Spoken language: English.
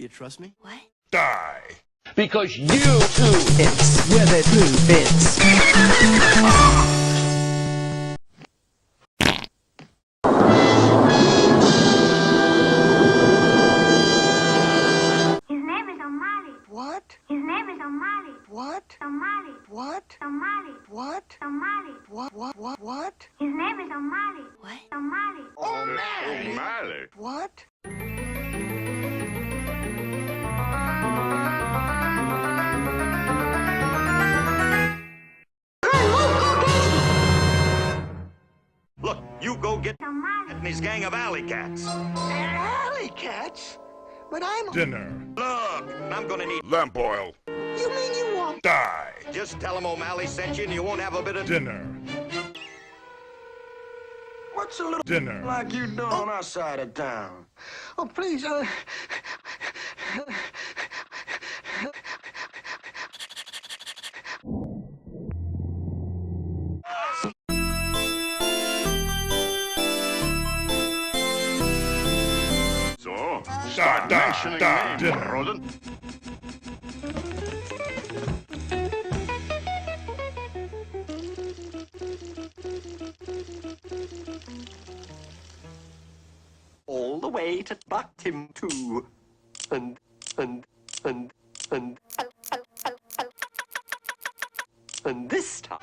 trust me? What? Die. Because you too. It's where they poop. It's. His name is Malley. What? His name is Malley. What? Malley. What? Malley. What? Malley. What? His name is Malley. What? Malley. O'Malley. What? Look, you go get Malley. and his gang of alley cats. Alley cats? But I'm. Dinner. Look, I'm gonna need Lamp oil. You mean you won't? die. Just tell him O'Malley sent you and you won't have a bit of Dinner. What's a little Dinner. like you doing on our side of town? Oh, please, So, start mentioning names, rodent. All the way to Timbuktu. And this time.